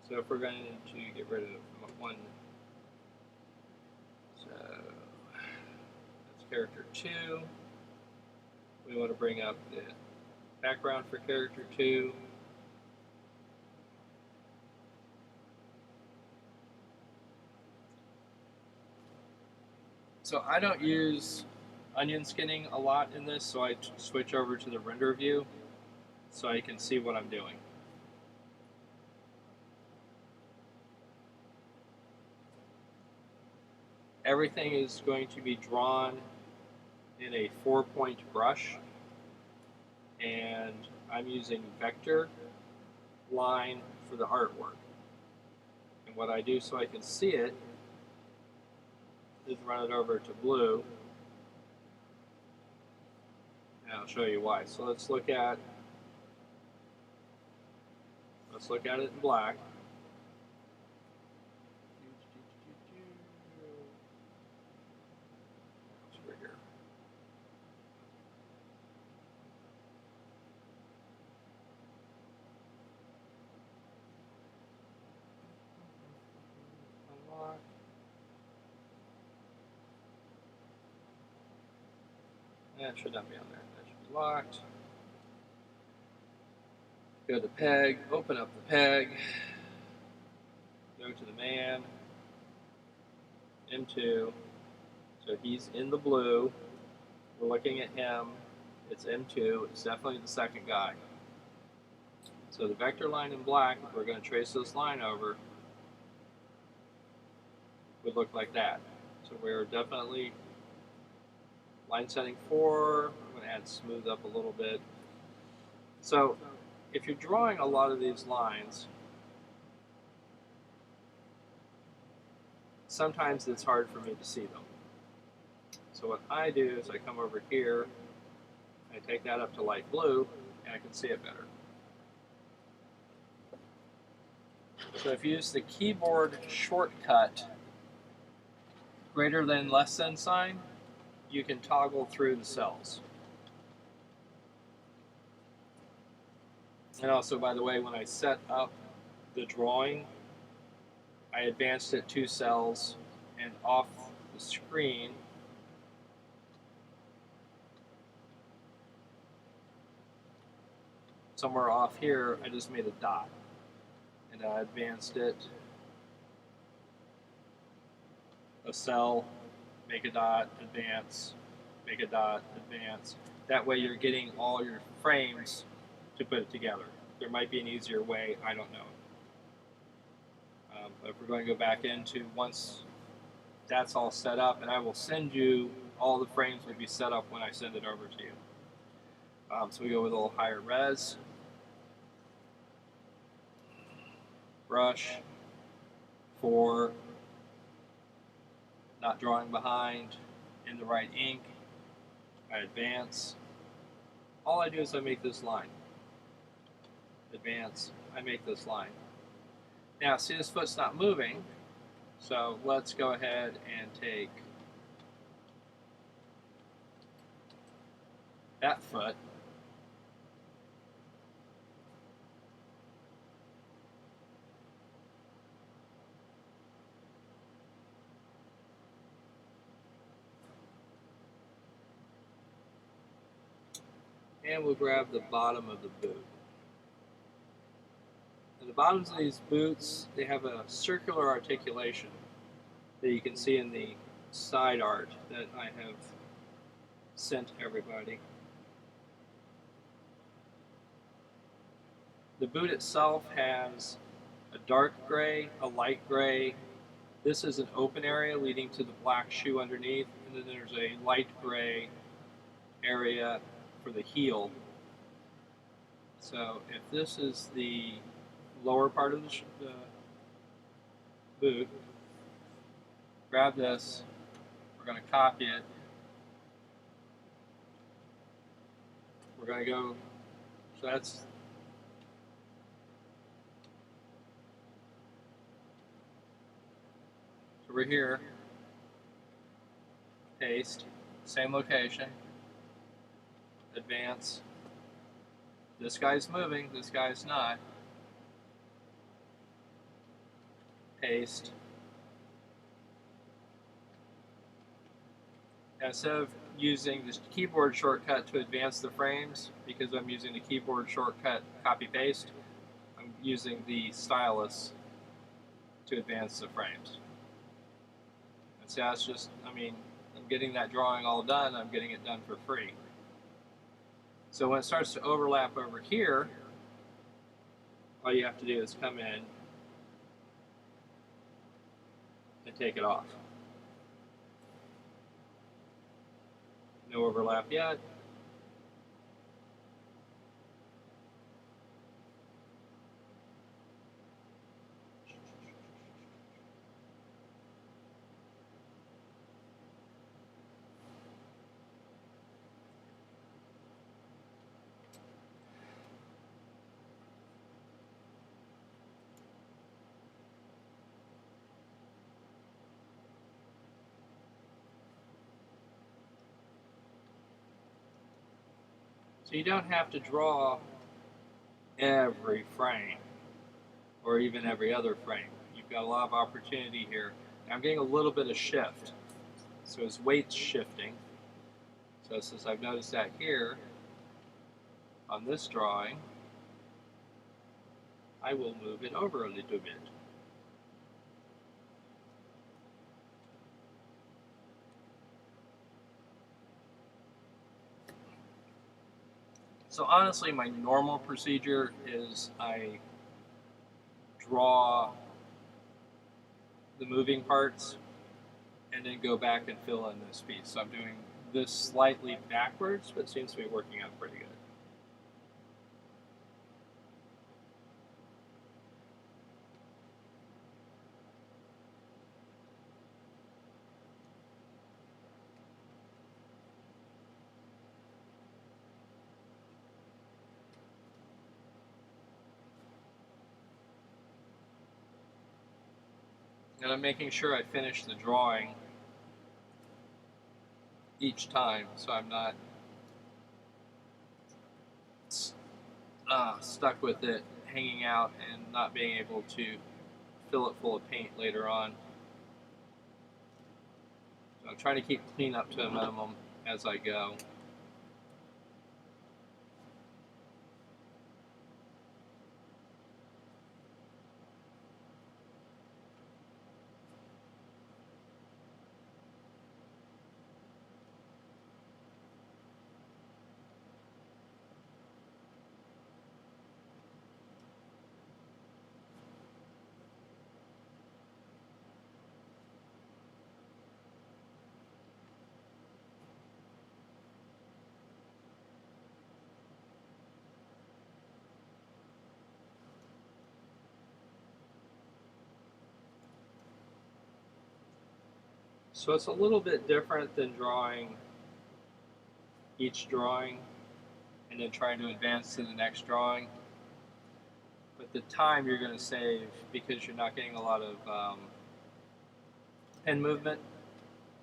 So if we're going to get rid of one, so that's character 2. We want to bring up the background for character 2. So I don't use onion skinning a lot in this, so I switch over to the render view so I can see what I'm doing. Everything is going to be drawn in a 4-point brush, and I'm using vector line for the artwork. And what I do so I can see it is run it over to blue, and I'll show you why. So let's look at it in black. That should not be on there. That should be locked. Go to the peg, open up the peg, go to the man, M2. So he's in the blue. We're looking at him. It's M2. It's definitely the second guy. So the vector line in black, if we're going to trace this line over, would look like that. So we're definitely line setting 4. I'm going to add smooth up a little bit. So if you're drawing a lot of these lines, sometimes it's hard for me to see them. So what I do is I come over here, I take that up to light blue, and I can see it better. So if you use the keyboard shortcut greater than less than sign, you can toggle through the cells. And also, by the way, when I set up the drawing, I advanced it 2 cells, and off the screen, somewhere off here, I just made a dot. And I advanced it a cell, make a dot, advance, make a dot, advance. That way you're getting all your frames to put it together. There might be an easier way, I don't know. But if we're going to go back into, once that's all set up, and I will send you, all the frames will be set up when I send it over to you. So we go with a little higher res. Brush, 4, not drawing behind, in the right ink. I advance. All I do is I make this line. Advance, I make this line. Now, see, this foot's not moving, so let's go ahead and take that foot, and we'll grab the bottom of the boot. And the bottoms of these boots, they have a circular articulation that you can see in the side art that I have sent everybody. The boot itself has a dark gray, a light gray. This is an open area leading to the black shoe underneath, and then there's a light gray area for the heel. So if this is the lower part of the boot, grab this, we're going to copy it, we're going to go, so that's over here, paste, same location, advance. This guy's moving, this guy's not. paste. Instead of using this keyboard shortcut to advance the frames, because I'm using the keyboard shortcut copy paste, I'm using the stylus to advance the frames. And so that's just, I mean, I'm getting that drawing all done, I'm getting it done for free. So when it starts to overlap over here, all you have to do is come in and take it off. No overlap yet. So you don't have to draw every frame or even every other frame. You've got a lot of opportunity here. Now I'm getting a little bit of shift. So his weight's shifting. So since I've noticed that here on this drawing, I will move it over a little bit. So honestly, my normal procedure is I draw the moving parts and then go back and fill in this piece. So I'm doing this slightly backwards, but it seems to be working out pretty good. And I'm making sure I finish the drawing each time, so I'm not stuck with it hanging out and not being able to fill it full of paint later on. So I'm trying to keep cleanup to a minimum as I go. So it's a little bit different than drawing each drawing and then trying to advance to the next drawing. But the time you're going to save, because you're not getting a lot of pen movement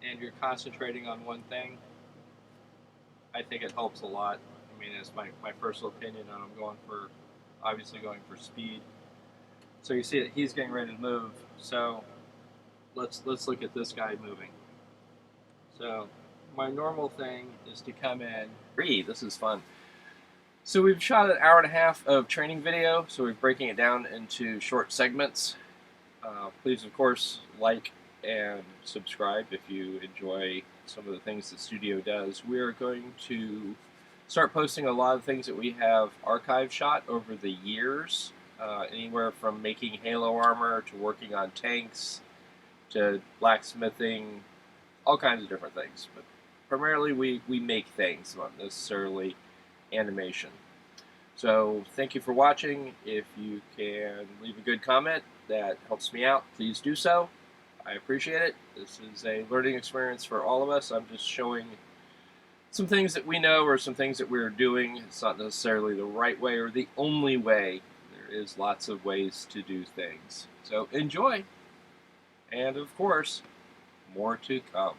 and you're concentrating on one thing, I think it helps a lot. I mean, it's my personal opinion, and I'm obviously going for speed. So you see that he's getting ready to move. So let's look at this guy moving. So my normal thing is to come in. This is fun. So we've shot an hour and a half of training video, so we're breaking it down into short segments. Please, of course, like and subscribe if you enjoy some of the things the studio does. We're going to start posting a lot of things that we have archive shot over the years, anywhere from making Halo armor to working on tanks to blacksmithing, all kinds of different things. But primarily we make things, not necessarily animation. So thank you for watching. If you can leave a good comment, that helps me out. Please do so. I appreciate it. This is a learning experience for all of us. I'm just showing some things that we know or some things that we're doing. It's not necessarily the right way or the only way. There is lots of ways to do things. So enjoy. And of course, more to come.